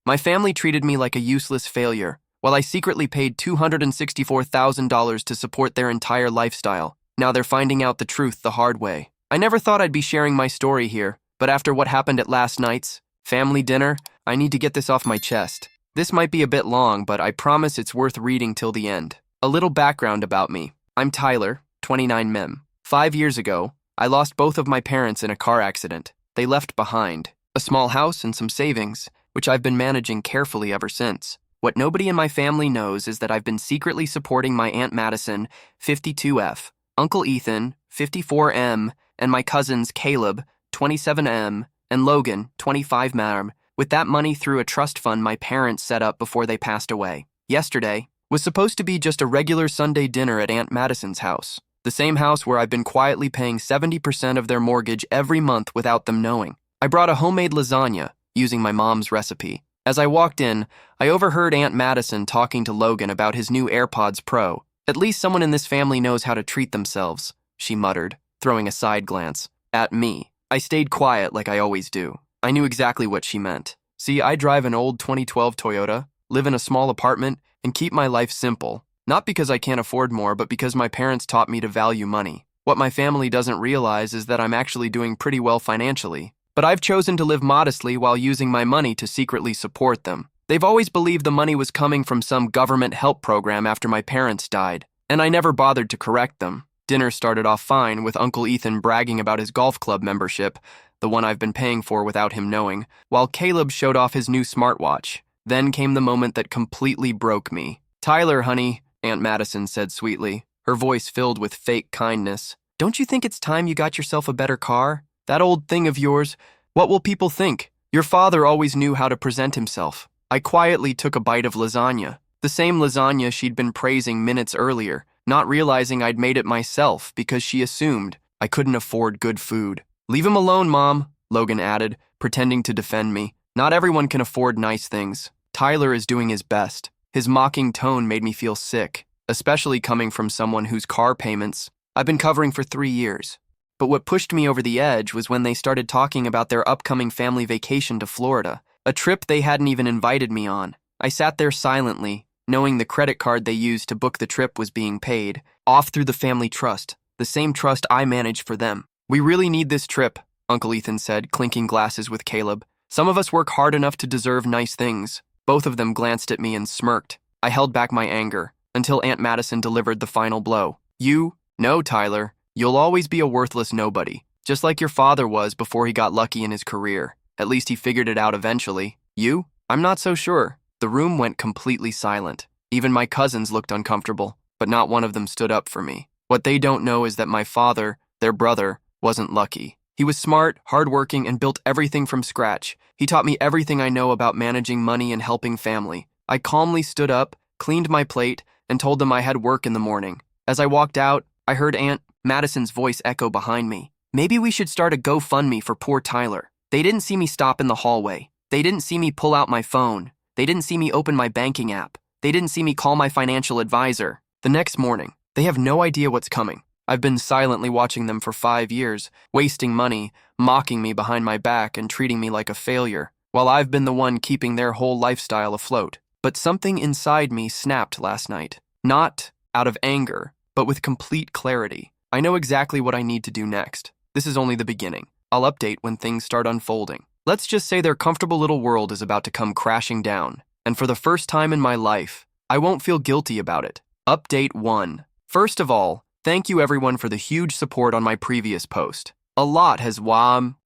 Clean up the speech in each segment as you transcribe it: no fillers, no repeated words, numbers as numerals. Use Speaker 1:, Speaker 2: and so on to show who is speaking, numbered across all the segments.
Speaker 1: My family treated me like a useless failure, while I secretly paid $264,000 to support their entire lifestyle. Now they're finding out the truth the hard way. I never thought I'd be sharing my story here, but after what happened at last night's family dinner, I need to get this off my chest. This might be a bit long, but I promise it's worth reading till the end. A little background about me. I'm Tyler, 29 Mem. 5 years ago, I lost both of my parents in a car accident. They left behind a small house and some savings, which I've been managing carefully ever since. What nobody in my family knows is that I've been secretly supporting my Aunt Madison, 52F, Uncle Ethan, 54M, and my cousins Caleb, 27M, and Logan, 25M, with that money through a trust fund my parents set up before they passed away. Yesterday was supposed to be just a regular Sunday dinner at Aunt Madison's house, the same house where I've been quietly paying 70% of their mortgage every month without them knowing. I brought a homemade lasagna, using my mom's recipe. As I walked in, I overheard Aunt Madison talking to Logan about his new AirPods Pro. At least someone in this family knows how to treat themselves, she muttered, throwing a side glance at me. I stayed quiet like I always do. I knew exactly what she meant. See, I drive an old 2012 Toyota, live in a small apartment, and keep my life simple. Not because I can't afford more, but because my parents taught me to value money. What my family doesn't realize is that I'm actually doing pretty well financially. But I've chosen to live modestly while using my money to secretly support them. They've always believed the money was coming from some government help program after my parents died, and I never bothered to correct them. Dinner started off fine, with Uncle Ethan bragging about his golf club membership, the one I've been paying for without him knowing, while Caleb showed off his new smartwatch. Then came the moment that completely broke me. "Tyler, honey," Aunt Madison said sweetly, her voice filled with fake kindness. "Don't you think it's time you got yourself a better car? That old thing of yours, what will people think? Your father always knew how to present himself." I quietly took a bite of lasagna, the same lasagna she'd been praising minutes earlier, not realizing I'd made it myself because she assumed I couldn't afford good food. "Leave him alone, Mom," Logan added, pretending to defend me. "Not everyone can afford nice things. Tyler is doing his best." His mocking tone made me feel sick, especially coming from someone whose car payments I've been covering for 3 years. But what pushed me over the edge was when they started talking about their upcoming family vacation to Florida, a trip they hadn't even invited me on. I sat there silently, knowing the credit card they used to book the trip was being paid off through the family trust, the same trust I managed for them. "We really need this trip," Uncle Ethan said, clinking glasses with Caleb. "Some of us work hard enough to deserve nice things." Both of them glanced at me and smirked. I held back my anger until Aunt Madison delivered the final blow. "No, Tyler. You'll always be a worthless nobody, just like your father was before he got lucky in his career. At least he figured it out eventually. You? I'm not so sure." The room went completely silent. Even my cousins looked uncomfortable, but not one of them stood up for me. What they don't know is that my father, their brother, wasn't lucky. He was smart, hardworking, and built everything from scratch. He taught me everything I know about managing money and helping family. I calmly stood up, cleaned my plate, and told them I had work in the morning. As I walked out, I heard Aunt Madison's voice echo behind me. "Maybe we should start a GoFundMe for poor Tyler." They didn't see me stop in the hallway. They didn't see me pull out my phone. They didn't see me open my banking app. They didn't see me call my financial advisor. The next morning, they have no idea what's coming. I've been silently watching them for 5 years, wasting money, mocking me behind my back and treating me like a failure, while I've been the one keeping their whole lifestyle afloat. But something inside me snapped last night. Not out of anger, but with complete clarity. I know exactly what I need to do next. This is only the beginning. I'll update when things start unfolding. Let's just say their comfortable little world is about to come crashing down. And for the first time in my life, I won't feel guilty about it. Update 1. First of all, thank you everyone for the huge support on my previous post. A lot has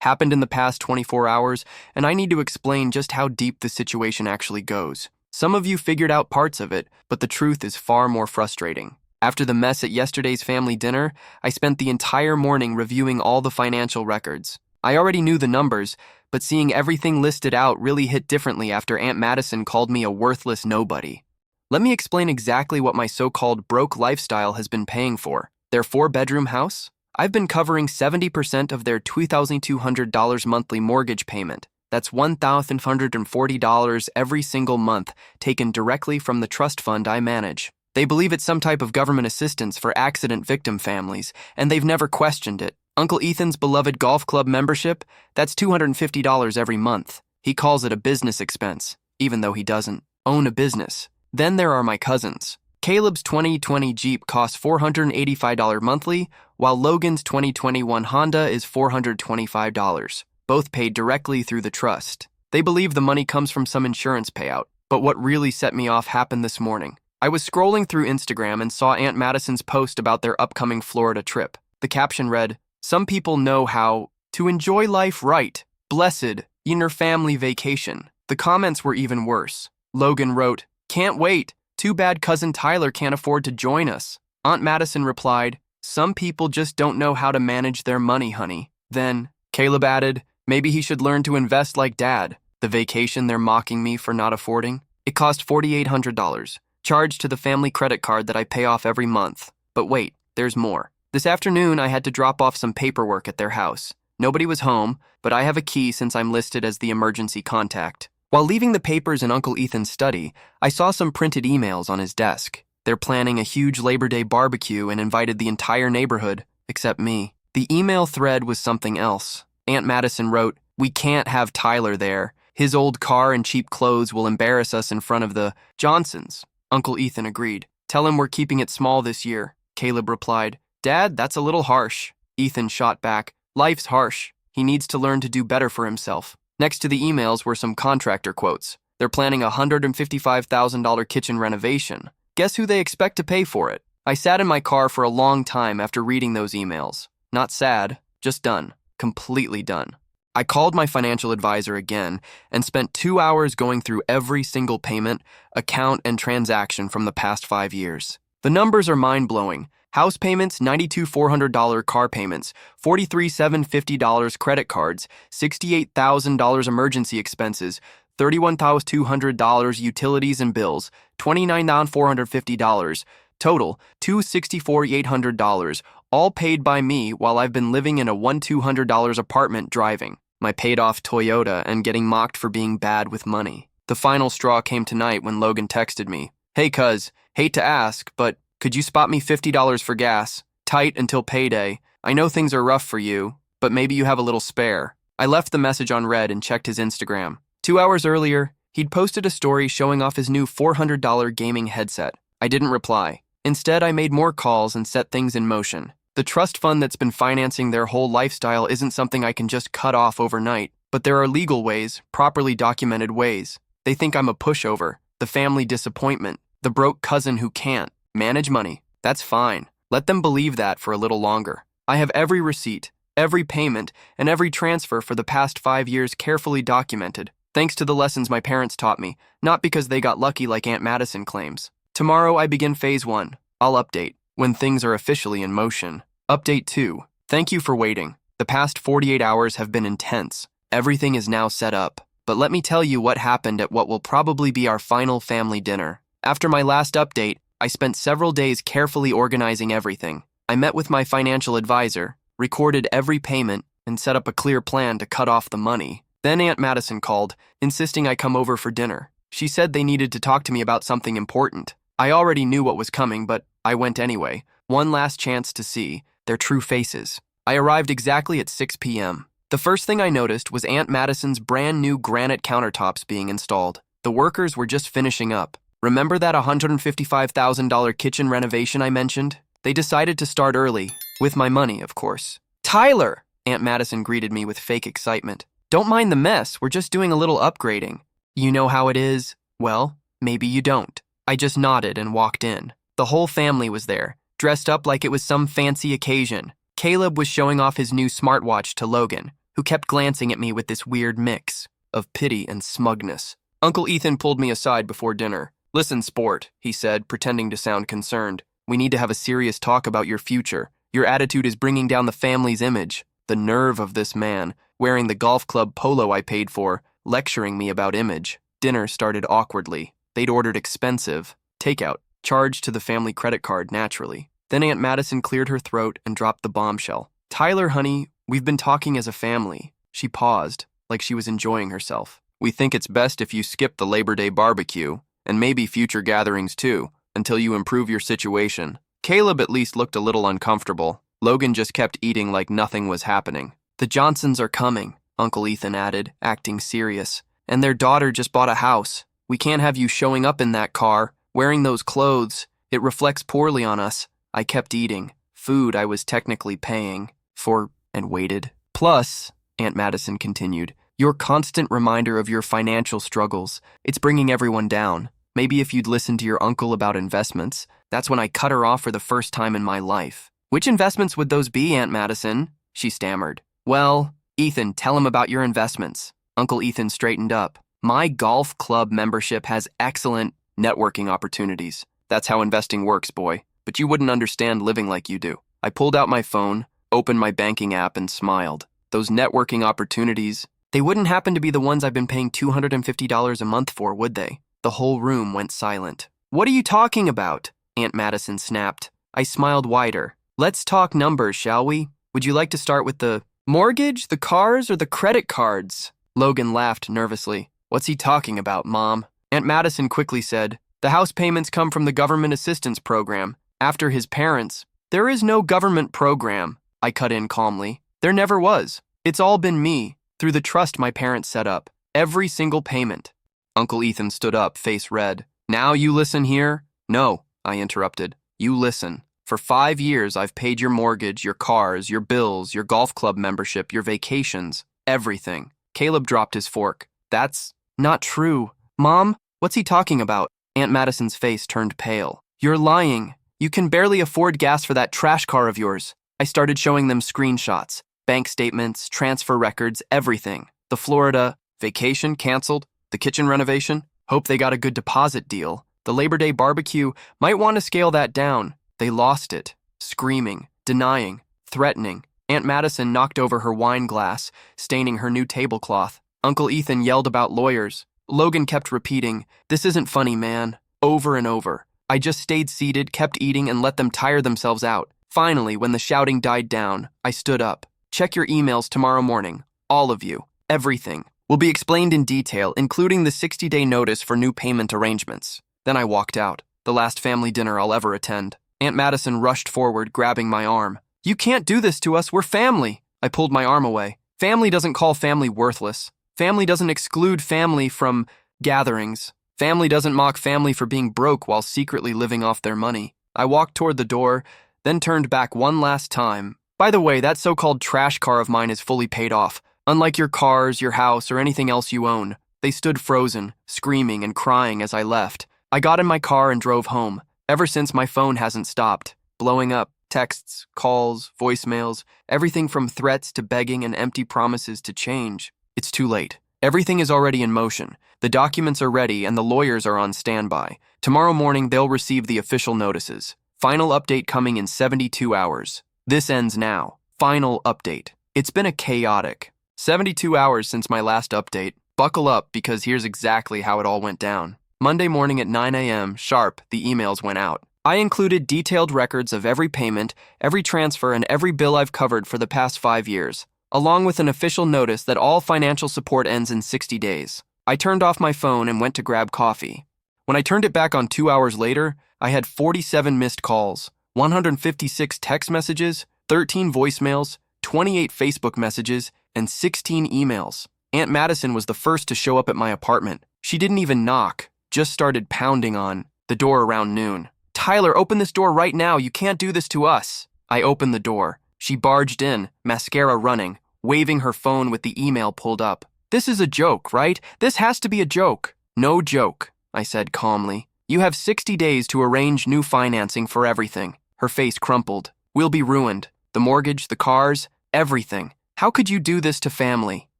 Speaker 1: happened in the past 24 hours, and I need to explain just how deep the situation actually goes. Some of you figured out parts of it, but the truth is far more frustrating. After the mess at yesterday's family dinner, I spent the entire morning reviewing all the financial records. I already knew the numbers, but seeing everything listed out really hit differently after Aunt Madison called me a worthless nobody. Let me explain exactly what my so-called broke lifestyle has been paying for. Their 4-bedroom house? I've been covering 70% of their $2,200 monthly mortgage payment. That's $1,140 every single month, taken directly from the trust fund I manage. They believe it's some type of government assistance for accident victim families, and they've never questioned it. Uncle Ethan's beloved golf club membership? That's $250 every month. He calls it a business expense. even though he doesn't own a business. Then there are my cousins. Caleb's 2020 Jeep costs $485 monthly, while Logan's 2021 Honda is $425, both paid directly through the trust. They believe the money comes from some insurance payout, but what really set me off happened this morning. I was scrolling through Instagram and saw Aunt Madison's post about their upcoming Florida trip. The caption read, "Some people know how to enjoy life right. Blessed, inner family vacation." The comments were even worse. Logan wrote, "Can't wait. Too bad cousin Tyler can't afford to join us." Aunt Madison replied, "Some people just don't know how to manage their money, honey." Then, Caleb added, "Maybe he should learn to invest like Dad." The vacation they're mocking me for not affording? It cost $4,800, charged to the family credit card that I pay off every month. But wait, there's more. This afternoon, I had to drop off some paperwork at their house. Nobody was home, but I have a key since I'm listed as the emergency contact. While leaving the papers in Uncle Ethan's study, I saw some printed emails on his desk. They're planning a huge Labor Day barbecue and invited the entire neighborhood, except me. The email thread was something else. Aunt Madison wrote, "We can't have Tyler there. His old car and cheap clothes will embarrass us in front of the Johnsons." Uncle Ethan agreed. "Tell him we're keeping it small this year." Caleb replied, "Dad, that's a little harsh." Ethan shot back, "Life's harsh. He needs to learn to do better for himself." Next to the emails were some contractor quotes. They're planning a $155,000 kitchen renovation. Guess who they expect to pay for it? I sat in my car for a long time after reading those emails. Not sad, just done. Completely done. I called my financial advisor again and spent 2 hours going through every single payment, account, and transaction from the past 5 years. The numbers are mind-blowing. House payments, $92,400 car payments, $43,750 credit cards, $68,000 emergency expenses, $31,200 utilities and bills, $29,450, total $264,800, all paid by me while I've been living in a $1,200 apartment driving my paid-off Toyota and getting mocked for being bad with money. The final straw came tonight when Logan texted me, "Hey cuz, hate to ask, but could you spot me $50 for gas? Tight until payday. I know things are rough for you, but maybe you have a little spare." I left the message on read and checked his Instagram. 2 hours earlier, he'd posted a story showing off his new $400 gaming headset. I didn't reply. Instead, I made more calls and set things in motion. The trust fund that's been financing their whole lifestyle isn't something I can just cut off overnight, but there are legal ways, properly documented ways. They think I'm a pushover, the family disappointment, the broke cousin who can't manage money. That's fine. Let them believe that for a little longer. I have every receipt, every payment, and every transfer for the past 5 years carefully documented, thanks to the lessons my parents taught me, not because they got lucky like Aunt Madison claims. Tomorrow I begin phase 1. I'll update when things are officially in motion. Update 2. Thank you for waiting. The past 48 hours have been intense. Everything is now set up. But let me tell you what happened at what will probably be our final family dinner. After my last update, I spent several days carefully organizing everything. I met with my financial advisor, recorded every payment, and set up a clear plan to cut off the money. Then Aunt Madison called, insisting I come over for dinner. She said they needed to talk to me about something important. I already knew what was coming, but I went anyway. One last chance to see their true faces. I arrived exactly at 6 p.m. The first thing I noticed was Aunt Madison's brand new granite countertops being installed. The workers were just finishing up. Remember that $155,000 kitchen renovation I mentioned? They decided to start early, with my money, of course. "Tyler!" Aunt Madison greeted me with fake excitement. "Don't mind the mess, we're just doing a little upgrading." "You know how it is?" "Well, maybe you don't." I just nodded and walked in. The whole family was there, dressed up like it was some fancy occasion. Caleb was showing off his new smartwatch to Logan, who kept glancing at me with this weird mix of pity and smugness. Uncle Ethan pulled me aside before dinner. "Listen, sport," he said, pretending to sound concerned. "We need to have a serious talk about your future. Your attitude is bringing down the family's image." The nerve of this man, wearing the golf club polo I paid for, lecturing me about image. Dinner started awkwardly. They'd ordered expensive takeout, charged to the family credit card naturally. Then Aunt Madison cleared her throat and dropped the bombshell. "Tyler, honey, we've been talking as a family." She paused, like she was enjoying herself. "We think it's best if you skip the Labor Day barbecue, and maybe future gatherings too, until you improve your situation." Caleb at least looked a little uncomfortable. Logan just kept eating like nothing was happening. "The Johnsons are coming," Uncle Ethan added, acting serious. And their daughter just bought a house. We can't have you showing up in that car, wearing those clothes. It reflects poorly on us. I kept eating. Food I was technically paying for and waited. Plus, Aunt Madison continued, your constant reminder of your financial struggles. It's bringing everyone down. Maybe if you'd listened to your uncle about investments. That's when I cut her off for the first time in my life. Which investments would those be, Aunt Madison? She stammered. Well, Ethan, tell him about your investments. Uncle Ethan straightened up. My golf club membership has excellent networking opportunities. That's how investing works, boy. But you wouldn't understand living like you do. I pulled out my phone, opened my banking app, and smiled. Those networking opportunities, they wouldn't happen to be the ones I've been paying $250 a month for, would they? The whole room went silent. What are you talking about? Aunt Madison snapped. I smiled wider. Let's talk numbers, shall we? Would you like to start with the mortgage, the cars, or the credit cards? Logan laughed nervously. What's he talking about, Mom? Aunt Madison quickly said, the house payments come from the government assistance program. After his parents, there is no government program. I cut in calmly. There never was. It's all been me, through the trust my parents set up. Every single payment. Uncle Ethan stood up, face red. Now you listen here? No, I interrupted. You listen. For 5 years, I've paid your mortgage, your cars, your bills, your golf club membership, your vacations, everything. Caleb dropped his fork. That's not true. Mom, what's he talking about? Aunt Madison's face turned pale. You're lying. You can barely afford gas for that trash car of yours. I started showing them screenshots, bank statements, transfer records, everything. The Florida vacation canceled, the kitchen renovation, hope they got a good deposit deal. The Labor Day barbecue, might want to scale that down. They lost it, screaming, denying, threatening. Aunt Madison knocked over her wine glass, staining her new tablecloth. Uncle Ethan yelled about lawyers. Logan kept repeating, this isn't funny, man, over and over. I just stayed seated, kept eating, and let them tire themselves out. Finally, when the shouting died down, I stood up. Check your emails tomorrow morning. All of you. Everything. Will be explained in detail, including the 60-day notice for new payment arrangements. Then I walked out. The last family dinner I'll ever attend. Aunt Madison rushed forward, grabbing my arm. You can't do this to us. We're family. I pulled my arm away. Family doesn't call family worthless. Family doesn't exclude family from gatherings. Family doesn't mock family for being broke while secretly living off their money. I walked toward the door, then turned back one last time. By the way, that so-called trash car of mine is fully paid off. Unlike your cars, your house, or anything else you own. They stood frozen, screaming and crying as I left. I got in my car and drove home. Ever since, my phone hasn't stopped. Blowing up. Texts, calls, voicemails, everything from threats to begging and empty promises to change. It's too late. Everything is already in motion. The documents are ready and the lawyers are on standby. Tomorrow morning, they'll receive the official notices. Final update coming in 72 hours. This ends now. Final update. It's been a chaotic 72 hours since my last update. Buckle up because here's exactly how it all went down. Monday morning at 9 a.m. sharp, the emails went out. I included detailed records of every payment, every transfer, and every bill I've covered for the past 5 years, along with an official notice that all financial support ends in 60 days. I turned off my phone and went to grab coffee. When I turned it back on 2 hours later, I had 47 missed calls, 156 text messages, 13 voicemails, 28 Facebook messages, and 16 emails. Aunt Madison was the first to show up at my apartment. She didn't even knock, just started pounding on the door around noon. Tyler, open this door right now. You can't do this to us. I opened the door. She barged in, mascara running, waving her phone with the email pulled up. This is a joke, right? This has to be a joke. No joke, I said calmly. You have 60 days to arrange new financing for everything. Her face crumpled. We'll be ruined. The mortgage, the cars, everything. How could you do this to family?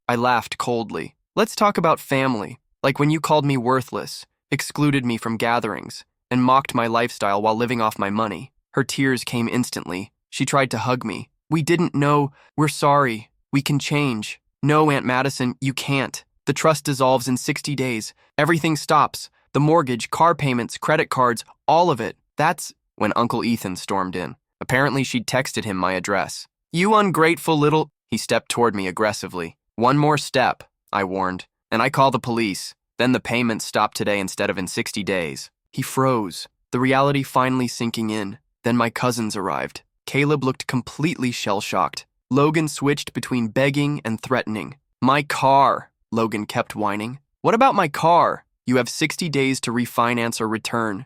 Speaker 1: I laughed coldly. Let's talk about family. Like when you called me worthless, excluded me from gatherings, and mocked my lifestyle while living off my money. Her tears came instantly. She tried to hug me. We didn't know. We're sorry. We can change. No, Aunt Madison, you can't. The trust dissolves in 60 days. Everything stops. The mortgage, car payments, credit cards, all of it. That's when Uncle Ethan stormed in. Apparently, she'd texted him my address. You ungrateful little... He stepped toward me aggressively. One more step, I warned, and I call the police. Then the payments stopped today instead of in 60 days. He froze, the reality finally sinking in. Then my cousins arrived. Caleb looked completely shell-shocked. Logan switched between begging and threatening. My car, Logan kept whining. What about my car? You have 60 days to refinance or return.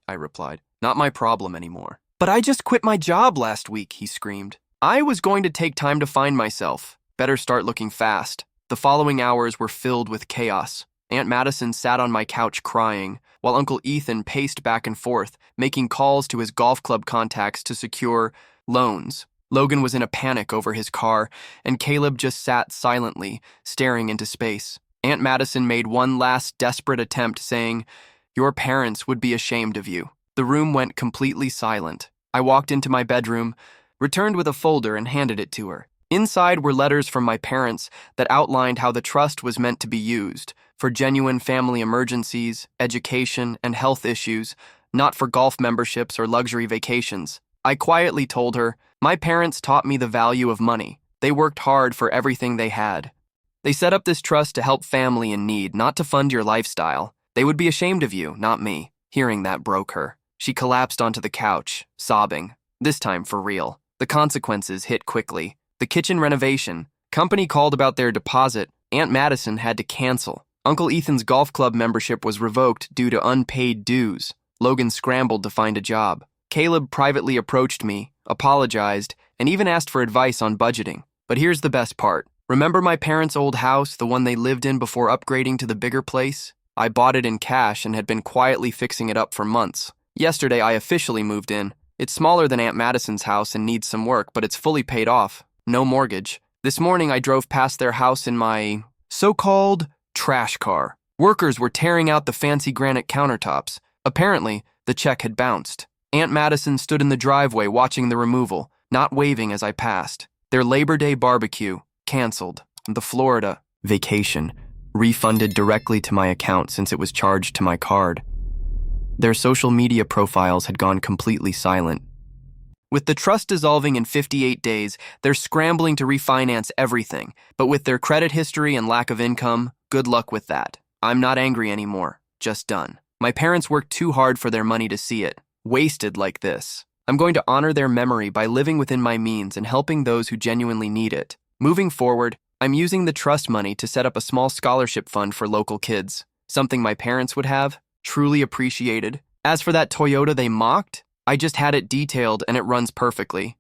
Speaker 1: I replied. Not my problem anymore. But I just quit my job last week, he screamed. I was going to take time to find myself. Better start looking fast. The following hours were filled with chaos. Aunt Madison sat on my couch crying, while Uncle Ethan paced back and forth, making calls to his golf club contacts to secure loans. Logan was in a panic over his car, and Caleb just sat silently, staring into space. Aunt Madison made one last desperate attempt, saying, "Your parents would be ashamed of you." The room went completely silent. I walked into my bedroom, returned with a folder, and handed it to her. Inside were letters from my parents that outlined how the trust was meant to be used for genuine family emergencies, education, and health issues, not for golf memberships or luxury vacations. I quietly told her, my parents taught me the value of money. They worked hard for everything they had. They set up this trust to help family in need, not to fund your lifestyle. They would be ashamed of you, not me. Hearing that broke her. She collapsed onto the couch, sobbing. This time for real. The consequences hit quickly. The kitchen renovation. Company called about their deposit. Aunt Madison had to cancel. Uncle Ethan's golf club membership was revoked due to unpaid dues. Logan scrambled to find a job. Caleb privately approached me, apologized, and even asked for advice on budgeting. But here's the best part. Remember my parents' old house, the one they lived in before upgrading to the bigger place? I bought it in cash and had been quietly fixing it up for months. Yesterday, I officially moved in. It's smaller than Aunt Madison's house and needs some work, but it's fully paid off. No mortgage. This morning, I drove past their house in my so-called trash car. Workers were tearing out the fancy granite countertops. Apparently, the check had bounced. Aunt Madison stood in the driveway watching the removal, not waving as I passed. Their Labor Day barbecue, canceled. The Florida vacation, refunded directly to my account since it was charged to my card. Their social media profiles had gone completely silent. With the trust dissolving in 58 days, they're scrambling to refinance everything, but with their credit history and lack of income, good luck with that. I'm not angry anymore, just done. My parents worked too hard for their money to see it, wasted like this. I'm going to honor their memory by living within my means and helping those who genuinely need it. Moving forward, I'm using the trust money to set up a small scholarship fund for local kids, something my parents would have truly appreciated. As for that Toyota they mocked, I just had it detailed and it runs perfectly.